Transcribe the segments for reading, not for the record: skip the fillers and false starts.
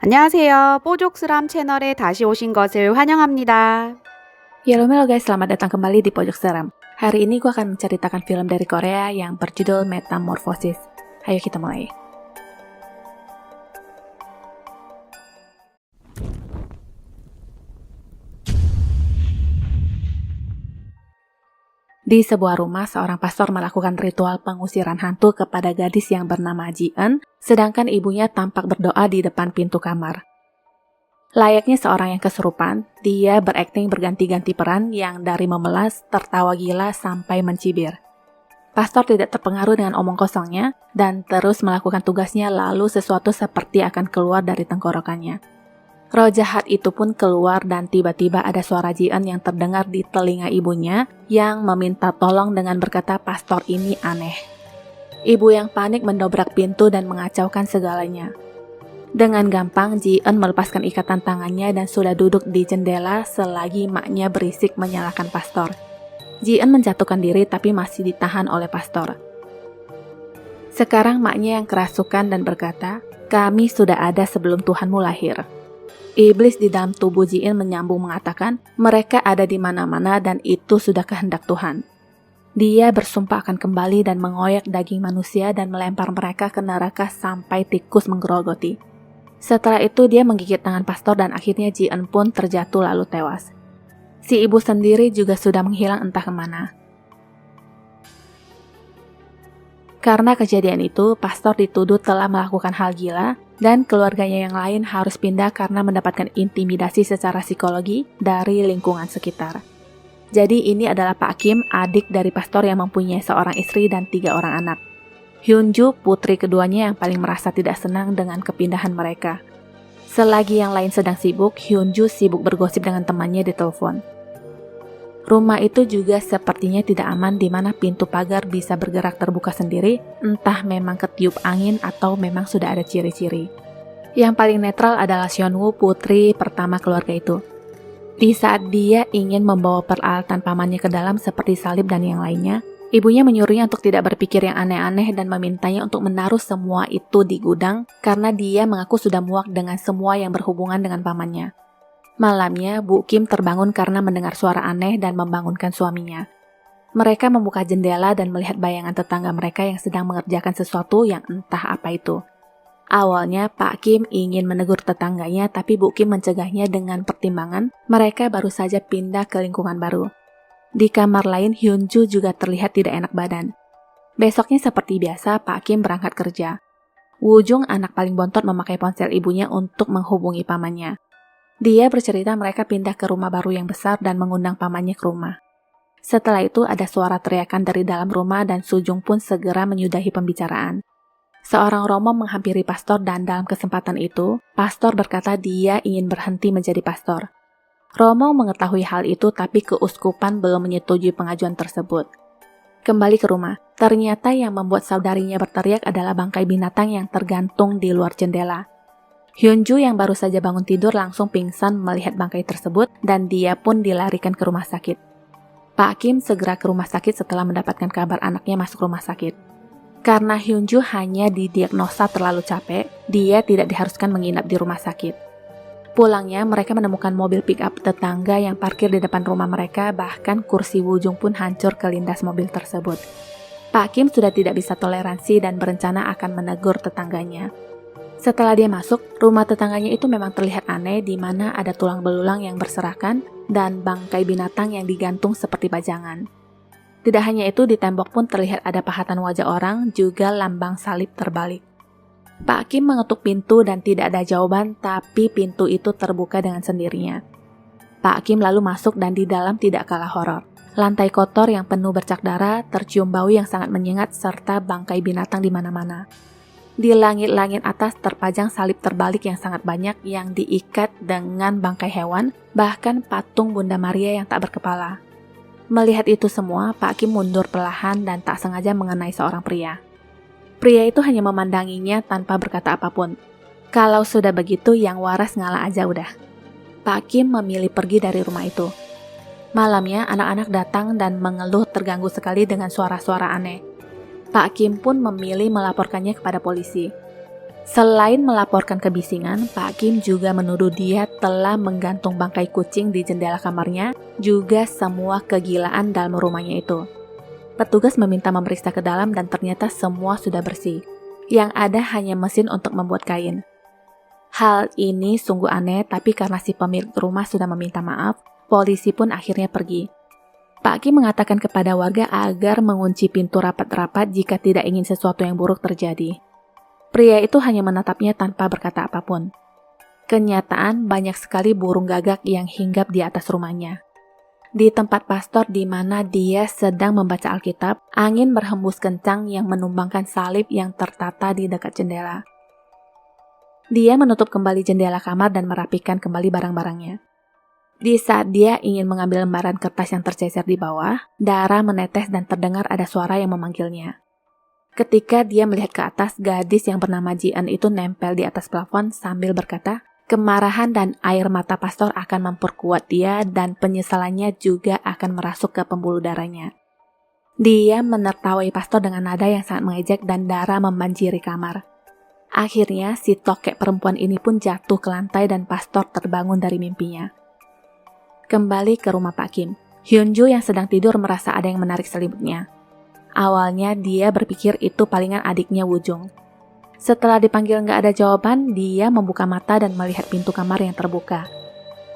안녕하세요. 뽀족스람 채널에 다시 오신 것을 환영합니다. Halo guys, selamat datang kembali di Pojok Seram. Hari ini gue akan menceritakan film dari Korea yang berjudul Metamorphosis. Ayo kita mulai. Di sebuah rumah, seorang pastor melakukan ritual pengusiran hantu kepada gadis yang bernama Ji-eun, sedangkan ibunya tampak berdoa di depan pintu kamar. Layaknya seorang yang kesurupan, dia berakting berganti-ganti peran yang dari memelas, tertawa gila, sampai mencibir. Pastor tidak terpengaruh dengan omong kosongnya dan terus melakukan tugasnya, lalu sesuatu seperti akan keluar dari tenggorokannya. Roh jahat itu pun keluar dan tiba-tiba ada suara Ji-eun yang terdengar di telinga ibunya yang meminta tolong dengan berkata pastor ini aneh. Ibu yang panik mendobrak pintu dan mengacaukan segalanya. Dengan gampang, Ji-eun melepaskan ikatan tangannya dan sudah duduk di jendela selagi maknya berisik menyalahkan pastor. Ji-eun menjatuhkan diri tapi masih ditahan oleh pastor. Sekarang maknya yang kerasukan dan berkata, "Kami sudah ada sebelum Tuhanmu lahir." Iblis di dalam tubuh Ji-eun menyambung mengatakan, mereka ada di mana-mana dan itu sudah kehendak Tuhan. Dia bersumpah akan kembali dan mengoyak daging manusia dan melempar mereka ke neraka sampai tikus menggerogoti. Setelah itu dia menggigit tangan pastor dan akhirnya Ji-eun pun terjatuh lalu tewas. Si ibu sendiri juga sudah menghilang entah kemana. Karena kejadian itu, pastor dituduh telah melakukan hal gila dan keluarganya yang lain harus pindah karena mendapatkan intimidasi secara psikologi dari lingkungan sekitar. Jadi ini adalah Pak Kim, adik dari pastor yang mempunyai seorang istri dan 3 orang anak. Hyunju, putri keduanya yang paling merasa tidak senang dengan kepindahan mereka. Selagi yang lain sedang sibuk, Hyunju sibuk bergosip dengan temannya di telepon. Rumah itu juga sepertinya tidak aman di mana pintu pagar bisa bergerak terbuka sendiri, entah memang ketiup angin atau memang sudah ada ciri-ciri. Yang paling netral adalah Seonwoo, putri pertama keluarga itu. Di saat dia ingin membawa peralatan pamannya ke dalam seperti salib dan yang lainnya, ibunya menyuruhnya untuk tidak berpikir yang aneh-aneh dan memintanya untuk menaruh semua itu di gudang karena dia mengaku sudah muak dengan semua yang berhubungan dengan pamannya. Malamnya, Bu Kim terbangun karena mendengar suara aneh dan membangunkan suaminya. Mereka membuka jendela dan melihat bayangan tetangga mereka yang sedang mengerjakan sesuatu yang entah apa itu. Awalnya, Pak Kim ingin menegur tetangganya, tapi Bu Kim mencegahnya dengan pertimbangan mereka baru saja pindah ke lingkungan baru. Di kamar lain, Hyunju juga terlihat tidak enak badan. Besoknya seperti biasa, Pak Kim berangkat kerja. Woo-jung, anak paling bontot, memakai ponsel ibunya untuk menghubungi pamannya. Dia bercerita mereka pindah ke rumah baru yang besar dan mengundang pamannya ke rumah. Setelah itu ada suara teriakan dari dalam rumah dan Sujung pun segera menyudahi pembicaraan. Seorang romo menghampiri pastor dan dalam kesempatan itu, pastor berkata dia ingin berhenti menjadi pastor. Romo mengetahui hal itu tapi keuskupan belum menyetujui pengajuan tersebut. Kembali ke rumah, ternyata yang membuat saudarinya berteriak adalah bangkai binatang yang tergantung di luar jendela. Hyunju yang baru saja bangun tidur langsung pingsan melihat bangkai tersebut dan dia pun dilarikan ke rumah sakit. Pak Kim segera ke rumah sakit setelah mendapatkan kabar anaknya masuk rumah sakit. Karena Hyunju hanya didiagnosa terlalu capek, dia tidak diharuskan menginap di rumah sakit. Pulangnya, mereka menemukan mobil pick-up tetangga yang parkir di depan rumah mereka, bahkan kursi Woo-jung pun hancur kelindas mobil tersebut. Pak Kim sudah tidak bisa toleransi dan berencana akan menegur tetangganya. Setelah dia masuk, rumah tetangganya itu memang terlihat aneh di mana ada tulang belulang yang berserakan dan bangkai binatang yang digantung seperti pajangan. Tidak hanya itu, di tembok pun terlihat ada pahatan wajah orang, juga lambang salib terbalik. Pak Kim mengetuk pintu dan tidak ada jawaban, tapi pintu itu terbuka dengan sendirinya. Pak Kim lalu masuk dan di dalam tidak kalah horor. Lantai kotor yang penuh bercak darah, tercium bau yang sangat menyengat, serta bangkai binatang di mana-mana. Di langit-langit atas terpajang salib terbalik yang sangat banyak yang diikat dengan bangkai hewan, bahkan patung Bunda Maria yang tak berkepala. Melihat itu semua, Pak Kim mundur perlahan dan tak sengaja mengenai seorang pria. Pria itu hanya memandanginya tanpa berkata apapun. Kalau sudah begitu, yang waras ngalah aja udah. Pak Kim memilih pergi dari rumah itu. Malamnya, anak-anak datang dan mengeluh terganggu sekali dengan suara-suara aneh. Pak Kim pun memilih melaporkannya kepada polisi. Selain melaporkan kebisingan, Pak Kim juga menuduh dia telah menggantung bangkai kucing di jendela kamarnya, juga semua kegilaan dalam rumahnya itu. Petugas meminta memeriksa ke dalam dan ternyata semua sudah bersih. Yang ada hanya mesin untuk membuat kain. Hal ini sungguh aneh, tapi karena si pemilik rumah sudah meminta maaf, polisi pun akhirnya pergi. Pak Kim mengatakan kepada warga agar mengunci pintu rapat-rapat jika tidak ingin sesuatu yang buruk terjadi. Pria itu hanya menatapnya tanpa berkata apapun. Kenyataan, banyak sekali burung gagak yang hinggap di atas rumahnya. Di tempat pastor di mana dia sedang membaca Alkitab, angin berhembus kencang yang menumbangkan salib yang tertata di dekat jendela. Dia menutup kembali jendela kamar dan merapikan kembali barang-barangnya. Di saat dia ingin mengambil lembaran kertas yang tercecer di bawah, darah menetes dan terdengar ada suara yang memanggilnya. Ketika dia melihat ke atas, gadis yang bernama Ji-eun itu nempel di atas plafon sambil berkata, kemarahan dan air mata pastor akan memperkuat dia dan penyesalannya juga akan merasuk ke pembuluh darahnya. Dia menertawai pastor dengan nada yang sangat mengejek dan darah membanjiri kamar. Akhirnya, si tokek perempuan ini pun jatuh ke lantai dan pastor terbangun dari mimpinya. Kembali ke rumah Pak Kim, Hyunju yang sedang tidur merasa ada yang menarik selimutnya. Awalnya dia berpikir itu palingan adiknya Woo-jung. Setelah dipanggil nggak ada jawaban, dia membuka mata dan melihat pintu kamar yang terbuka.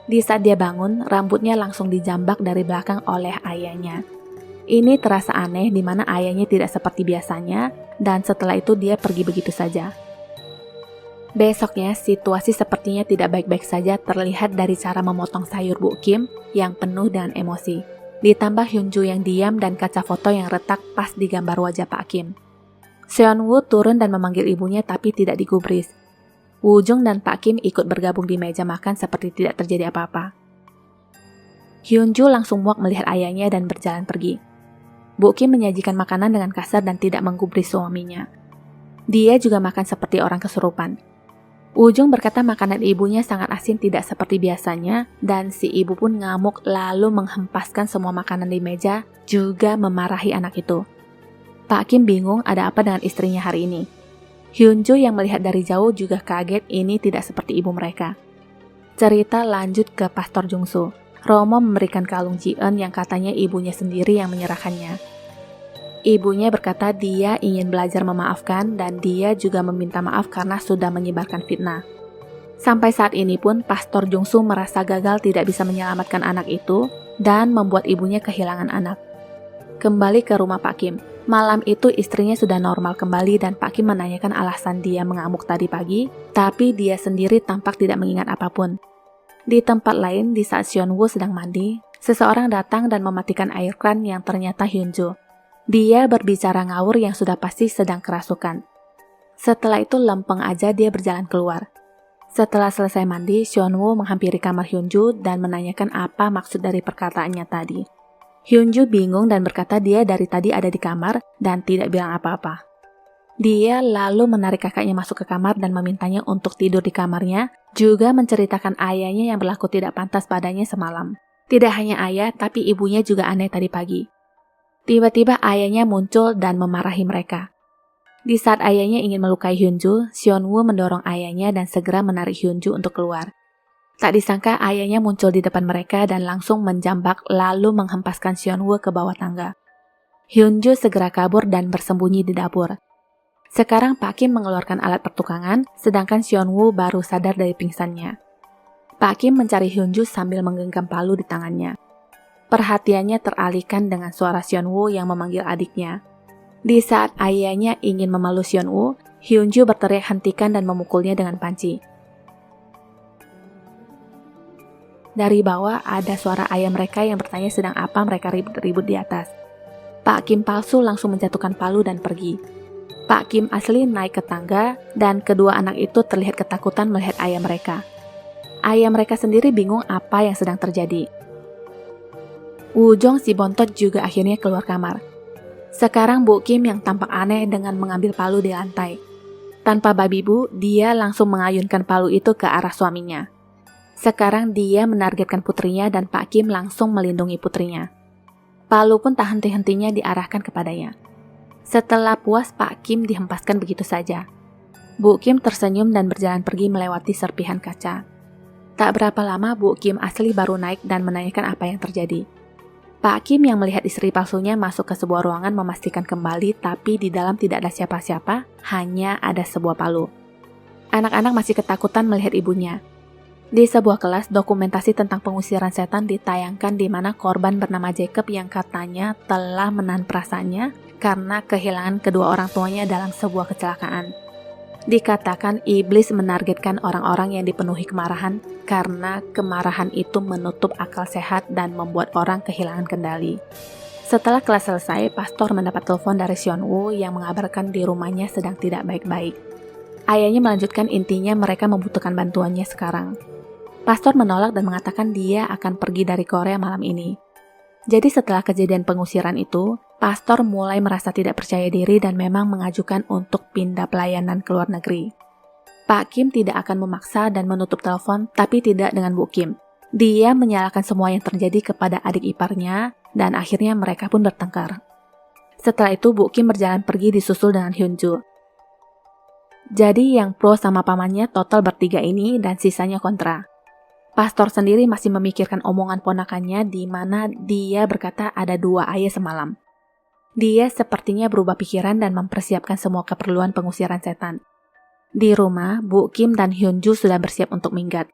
Di saat dia bangun, rambutnya langsung dijambak dari belakang oleh ayahnya. Ini terasa aneh di mana ayahnya tidak seperti biasanya, dan setelah itu dia pergi begitu saja. Besoknya, situasi sepertinya tidak baik-baik saja terlihat dari cara memotong sayur Bu Kim yang penuh dengan emosi. Ditambah Hyunju yang diam dan kaca foto yang retak pas di gambar wajah Pak Kim. Seon-woo turun dan memanggil ibunya tapi tidak digubris. Woo-jung dan Pak Kim ikut bergabung di meja makan seperti tidak terjadi apa-apa. Hyunju langsung muak melihat ayahnya dan berjalan pergi. Bu Kim menyajikan makanan dengan kasar dan tidak menggubris suaminya. Dia juga makan seperti orang kesurupan. Woo-jung berkata makanan ibunya sangat asin tidak seperti biasanya dan si ibu pun ngamuk lalu menghempaskan semua makanan di meja juga memarahi anak itu. Pak Kim bingung ada apa dengan istrinya hari ini. Hyunju yang melihat dari jauh juga kaget ini tidak seperti ibu mereka. Cerita lanjut ke Pastor Jungsu. Romo memberikan kalung Ji-eun yang katanya ibunya sendiri yang menyerahkannya. Ibunya berkata dia ingin belajar memaafkan dan dia juga meminta maaf karena sudah menyebarkan fitnah. Sampai saat ini pun Pastor Jungsu merasa gagal tidak bisa menyelamatkan anak itu dan membuat ibunya kehilangan anak. Kembali ke rumah Pak Kim. Malam itu istrinya sudah normal kembali dan Pak Kim menanyakan alasan dia mengamuk tadi pagi, tapi dia sendiri tampak tidak mengingat apapun. Di tempat lain, di saat Seon-woo sedang mandi, seseorang datang dan mematikan air kran yang ternyata Hyunju. Dia berbicara ngawur yang sudah pasti sedang kerasukan. Setelah itu lempeng aja dia berjalan keluar. Setelah selesai mandi, Seon-woo menghampiri kamar Hyunju dan menanyakan apa maksud dari perkataannya tadi. Hyunju bingung dan berkata dia dari tadi ada di kamar dan tidak bilang apa-apa. Dia lalu menarik kakaknya masuk ke kamar dan memintanya untuk tidur di kamarnya, juga menceritakan ayahnya yang berlaku tidak pantas padanya semalam. Tidak hanya ayah, tapi ibunya juga aneh tadi pagi. Tiba-tiba ayahnya muncul dan memarahi mereka. Di saat ayahnya ingin melukai Hyunju, Seon-woo mendorong ayahnya dan segera menarik Hyunju untuk keluar. Tak disangka ayahnya muncul di depan mereka dan langsung menjambak lalu menghempaskan Seon-woo ke bawah tangga. Hyunju segera kabur dan bersembunyi di dapur. Sekarang Pak Kim mengeluarkan alat pertukangan, sedangkan Seon-woo baru sadar dari pingsannya. Pak Kim mencari Hyunju sambil menggenggam palu di tangannya. Perhatiannya teralihkan dengan suara Seon-woo yang memanggil adiknya. Di saat ayahnya ingin memalu Seon-woo, Hyunju berteriak hentikan dan memukulnya dengan panci. Dari bawah ada suara ayah mereka yang bertanya sedang apa mereka ribut-ribut di atas. Pak Kim palsu langsung menjatuhkan palu dan pergi. Pak Kim asli naik ke tangga dan kedua anak itu terlihat ketakutan melihat ayah mereka. Ayah mereka sendiri bingung apa yang sedang terjadi. Woo-jung si bontot juga akhirnya keluar kamar. Sekarang Bu Kim yang tampak aneh dengan mengambil palu di lantai. Tanpa babi bu, dia langsung mengayunkan palu itu ke arah suaminya. Sekarang dia menargetkan putrinya dan Pak Kim langsung melindungi putrinya. Palu pun tak henti-hentinya diarahkan kepadanya. Setelah puas, Pak Kim dihempaskan begitu saja. Bu Kim tersenyum dan berjalan pergi melewati serpihan kaca. Tak berapa lama Bu Kim asli baru naik dan menanyakan apa yang terjadi. Pak Kim yang melihat istri palsunya masuk ke sebuah ruangan memastikan kembali, tapi di dalam tidak ada siapa-siapa, hanya ada sebuah palu. Anak-anak masih ketakutan melihat ibunya. Di sebuah kelas, dokumentasi tentang pengusiran setan ditayangkan di mana korban bernama Jacob yang katanya telah menahan perasaannya karena kehilangan kedua orang tuanya dalam sebuah kecelakaan. Dikatakan iblis menargetkan orang-orang yang dipenuhi kemarahan karena kemarahan itu menutup akal sehat dan membuat orang kehilangan kendali. Setelah kelas selesai, pastor mendapat telepon dari Seon Woo yang mengabarkan di rumahnya sedang tidak baik-baik. Ayahnya melanjutkan intinya mereka membutuhkan bantuannya sekarang. Pastor menolak dan mengatakan dia akan pergi dari Korea malam ini. Jadi setelah kejadian pengusiran itu, pastor mulai merasa tidak percaya diri dan memang mengajukan untuk pindah pelayanan ke luar negeri. Pak Kim tidak akan memaksa dan menutup telepon, tapi tidak dengan Bu Kim. Dia menyalahkan semua yang terjadi kepada adik iparnya, dan akhirnya mereka pun bertengkar. Setelah itu, Bu Kim berjalan pergi disusul dengan Hyunju. Jadi yang pro sama pamannya total bertiga ini dan sisanya kontra. Pastor sendiri masih memikirkan omongan ponakannya di mana dia berkata ada 2 ayah semalam. Dia sepertinya berubah pikiran dan mempersiapkan semua keperluan pengusiran setan. Di rumah, Bu Kim dan Hyunju sudah bersiap untuk minggat.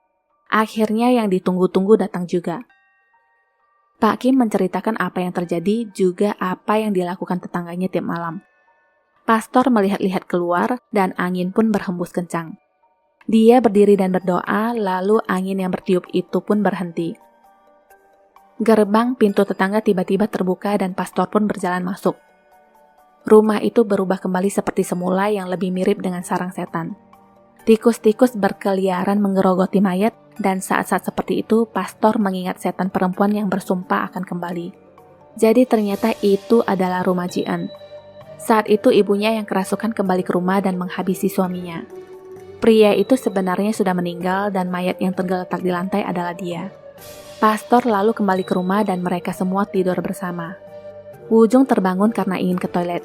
Akhirnya yang ditunggu-tunggu datang juga. Pak Kim menceritakan apa yang terjadi, juga apa yang dilakukan tetangganya tiap malam. Pastor melihat-lihat keluar dan angin pun berhembus kencang. Dia berdiri dan berdoa, lalu angin yang bertiup itu pun berhenti. Gerbang pintu tetangga tiba-tiba terbuka dan pastor pun berjalan masuk. Rumah itu berubah kembali seperti semula yang lebih mirip dengan sarang setan. Tikus-tikus berkeliaran menggerogoti mayat dan saat-saat seperti itu pastor mengingat setan perempuan yang bersumpah akan kembali. Jadi ternyata itu adalah rumah Ji-eun. Saat itu ibunya yang kerasukan kembali ke rumah dan menghabisi suaminya. Pria itu sebenarnya sudah meninggal dan mayat yang tergeletak di lantai adalah dia. Pastor lalu kembali ke rumah dan mereka semua tidur bersama. Woo-jung terbangun karena ingin ke toilet.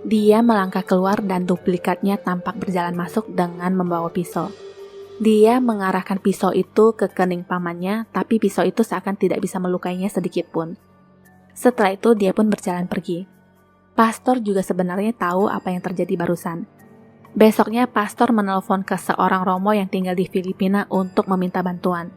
Dia melangkah keluar dan duplikatnya tampak berjalan masuk dengan membawa pisau. Dia mengarahkan pisau itu ke kening pamannya, tapi pisau itu seakan tidak bisa melukainya sedikit pun. Setelah itu dia pun berjalan pergi. Pastor juga sebenarnya tahu apa yang terjadi barusan. Besoknya pastor menelpon ke seorang romo yang tinggal di Filipina untuk meminta bantuan.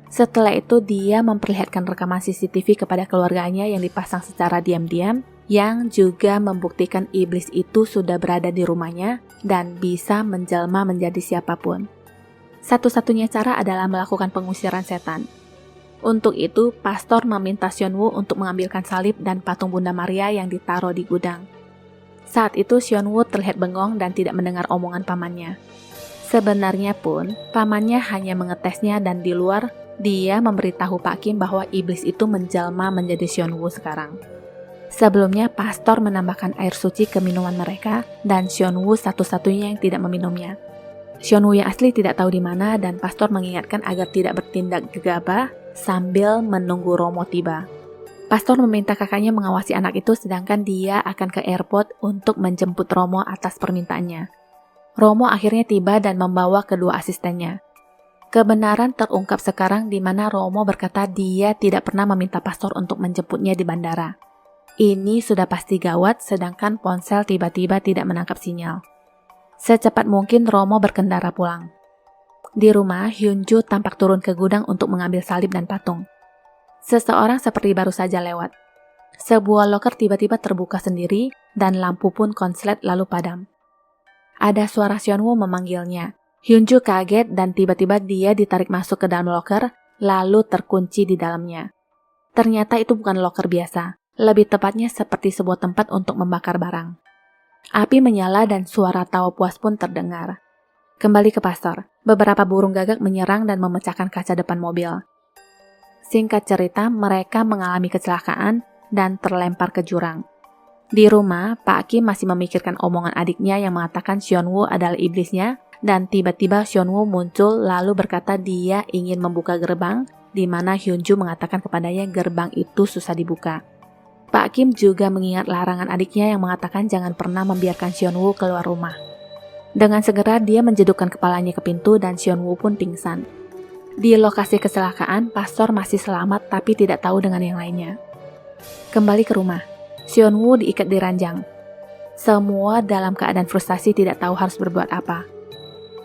Setelah itu dia memperlihatkan rekaman CCTV kepada keluarganya yang dipasang secara diam-diam, yang juga membuktikan iblis itu sudah berada di rumahnya dan bisa menjelma menjadi siapapun. Satu-satunya cara adalah melakukan pengusiran setan. Untuk itu, pastor meminta Seon Woo untuk mengambilkan salib dan patung Bunda Maria yang ditaruh di gudang. Saat itu Seon Woo terlihat bengong dan tidak mendengar omongan pamannya. Sebenarnya pun, pamannya hanya mengetesnya dan di luar, dia memberitahu Pak Kim bahwa iblis itu menjelma menjadi Seon Woo sekarang. Sebelumnya, pastor menambahkan air suci ke minuman mereka dan Seon Woo satu-satunya yang tidak meminumnya. Seon Woo yang asli tidak tahu di mana dan pastor mengingatkan agar tidak bertindak gegabah sambil menunggu romo tiba. Pastor meminta kakaknya mengawasi anak itu sedangkan dia akan ke airport untuk menjemput Romo atas permintaannya. Romo akhirnya tiba dan membawa kedua asistennya. Kebenaran terungkap sekarang di mana Romo berkata dia tidak pernah meminta pastor untuk menjemputnya di bandara. Ini sudah pasti gawat sedangkan ponsel tiba-tiba tidak menangkap sinyal. Secepat mungkin Romo berkendara pulang. Di rumah, Hyunju tampak turun ke gudang untuk mengambil salib dan patung. Seseorang seperti baru saja lewat. Sebuah loker tiba-tiba terbuka sendiri dan lampu pun konslet lalu padam. Ada suara Seon Woo memanggilnya. Hyunju kaget dan tiba-tiba dia ditarik masuk ke dalam loker lalu terkunci di dalamnya. Ternyata itu bukan loker biasa, lebih tepatnya seperti sebuah tempat untuk membakar barang. Api menyala dan suara tawa puas pun terdengar. Kembali ke pasar, beberapa burung gagak menyerang dan memecahkan kaca depan mobil. Singkat cerita, mereka mengalami kecelakaan dan terlempar ke jurang. Di rumah, Pak Kim masih memikirkan omongan adiknya yang mengatakan Seon Woo adalah iblisnya, dan tiba-tiba Seon Woo muncul lalu berkata dia ingin membuka gerbang, di mana Hyunju mengatakan kepadanya gerbang itu susah dibuka. Pak Kim juga mengingat larangan adiknya yang mengatakan jangan pernah membiarkan Seon Woo keluar rumah. Dengan segera dia menjedukkan kepalanya ke pintu dan Seon-woo pun pingsan. Di lokasi kecelakaan, pastor masih selamat tapi tidak tahu dengan yang lainnya. Kembali ke rumah, Seon-woo diikat di ranjang. Semua dalam keadaan frustasi tidak tahu harus berbuat apa.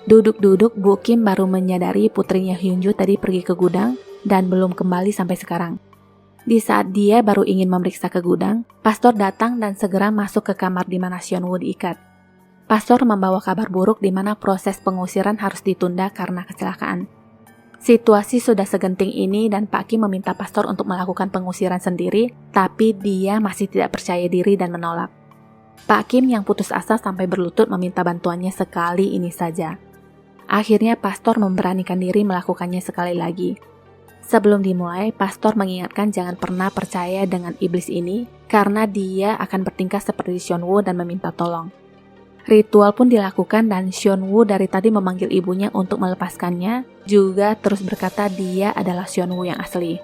Duduk-duduk, Bu Kim baru menyadari putrinya Hyunju tadi pergi ke gudang dan belum kembali sampai sekarang. Di saat dia baru ingin memeriksa ke gudang, pastor datang dan segera masuk ke kamar di mana Seon-woo diikat. Pastor membawa kabar buruk di mana proses pengusiran harus ditunda karena kecelakaan. Situasi sudah segenting ini dan Pak Kim meminta pastor untuk melakukan pengusiran sendiri, tapi dia masih tidak percaya diri dan menolak. Pak Kim yang putus asa sampai berlutut meminta bantuannya sekali ini saja. Akhirnya pastor memberanikan diri melakukannya sekali lagi. Sebelum dimulai, pastor mengingatkan jangan pernah percaya dengan iblis ini karena dia akan bertingkah seperti Seon-woo dan meminta tolong. Ritual pun dilakukan dan Seon-woo dari tadi memanggil ibunya untuk melepaskannya, juga terus berkata dia adalah Seon-woo yang asli.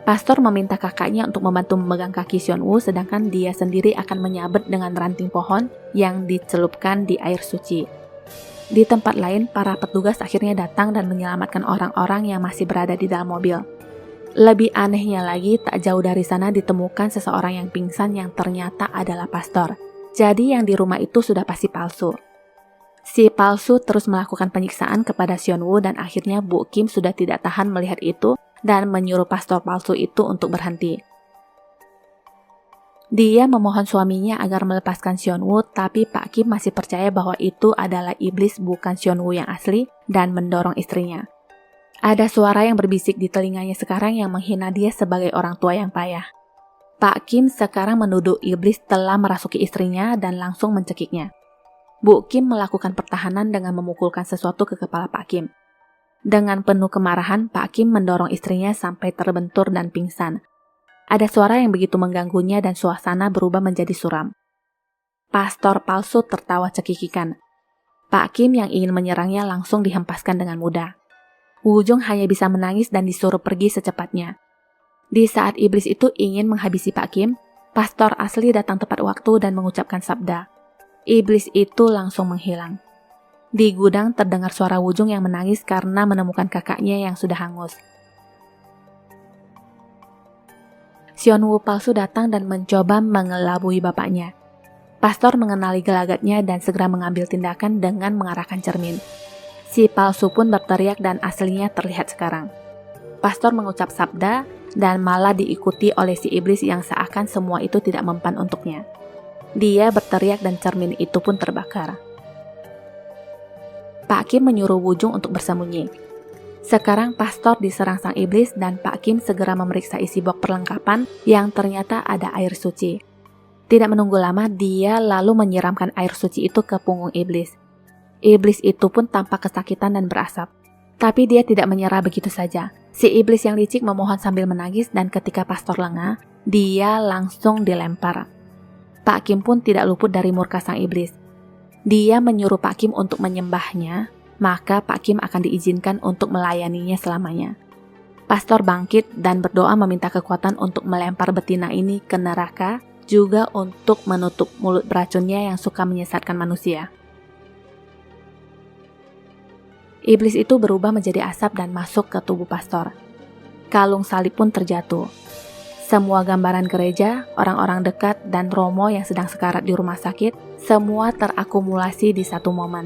Pastor meminta kakaknya untuk membantu memegang kaki Seon-woo sedangkan dia sendiri akan menyabet dengan ranting pohon yang dicelupkan di air suci. Di tempat lain, para petugas akhirnya datang dan menyelamatkan orang-orang yang masih berada di dalam mobil. Lebih anehnya lagi, tak jauh dari sana ditemukan seseorang yang pingsan yang ternyata adalah pastor. Jadi yang di rumah itu sudah pasti palsu. Si palsu terus melakukan penyiksaan kepada Seon-woo dan akhirnya Bu Kim sudah tidak tahan melihat itu dan menyuruh pastor palsu itu untuk berhenti. Dia memohon suaminya agar melepaskan Seon-woo, tapi Pak Kim masih percaya bahwa itu adalah iblis bukan Seon-woo yang asli dan mendorong istrinya. Ada suara yang berbisik di telinganya sekarang yang menghina dia sebagai orang tua yang payah. Pak Kim sekarang menuduh iblis telah merasuki istrinya dan langsung mencekiknya. Bu Kim melakukan pertahanan dengan memukulkan sesuatu ke kepala Pak Kim. Dengan penuh kemarahan, Pak Kim mendorong istrinya sampai terbentur dan pingsan. Ada suara yang begitu mengganggunya dan suasana berubah menjadi suram. Pastor palsu tertawa cekikikan. Pak Kim yang ingin menyerangnya langsung dihempaskan dengan mudah. Woo Jung hanya bisa menangis dan disuruh pergi secepatnya. Di saat iblis itu ingin menghabisi Pak Kim, pastor asli datang tepat waktu dan mengucapkan sabda. Iblis itu langsung menghilang. Di gudang terdengar suara Woo Jung yang menangis karena menemukan kakaknya yang sudah hangus. Seon-woo palsu datang dan mencoba mengelabui bapaknya. Pastor mengenali gelagatnya dan segera mengambil tindakan dengan mengarahkan cermin. Si palsu pun berteriak dan aslinya terlihat sekarang. Pastor mengucap sabda dan malah diikuti oleh si iblis yang seakan semua itu tidak mempan untuknya. Dia berteriak dan cermin itu pun terbakar. Pak Kim menyuruh Woo Jung untuk bersembunyi. Sekarang pastor diserang sang iblis dan Pak Kim segera memeriksa isi box perlengkapan yang ternyata ada air suci. Tidak menunggu lama, dia lalu menyiramkan air suci itu ke punggung iblis. Iblis itu pun tampak kesakitan dan berasap. Tapi dia tidak menyerah begitu saja. Si iblis yang licik memohon sambil menangis dan ketika pastor lengah, dia langsung dilempar. Pak Kim pun tidak luput dari murka sang iblis. Dia menyuruh Pak Kim untuk menyembahnya, maka Pak Kim akan diizinkan untuk melayaninya selamanya. Pastor bangkit dan berdoa meminta kekuatan untuk melempar betina ini ke neraka, juga untuk menutup mulut beracunnya yang suka menyesatkan manusia. Iblis itu berubah menjadi asap dan masuk ke tubuh pastor. Kalung salib pun terjatuh. Semua gambaran gereja, orang-orang dekat, dan Romo yang sedang sekarat di rumah sakit, semua terakumulasi di satu momen.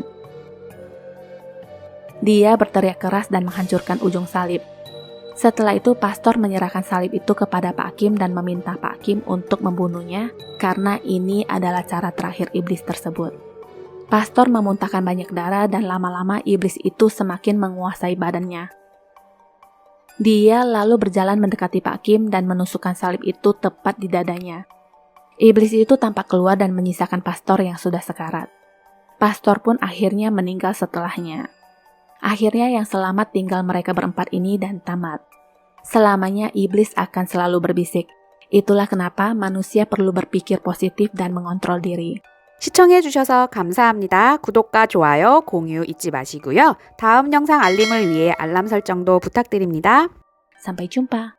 Dia berteriak keras dan menghancurkan ujung salib. Setelah itu, pastor menyerahkan salib itu kepada Pak Kim dan meminta Pak Kim untuk membunuhnya, karena ini adalah cara terakhir iblis tersebut. Pastor memuntahkan banyak darah dan lama-lama iblis itu semakin menguasai badannya. Dia lalu berjalan mendekati Pak Kim dan menusukkan salib itu tepat di dadanya. Iblis itu tampak keluar dan menyisakan pastor yang sudah sekarat. Pastor pun akhirnya meninggal setelahnya. Akhirnya yang selamat tinggal mereka berempat ini dan tamat. Selamanya iblis akan selalu berbisik. Itulah kenapa manusia perlu berpikir positif dan mengontrol diri. 시청해주셔서 감사합니다. 구독과 좋아요, 공유 잊지 마시고요. 다음 영상 알림을 위해 알람 설정도 부탁드립니다. Sampai jumpa.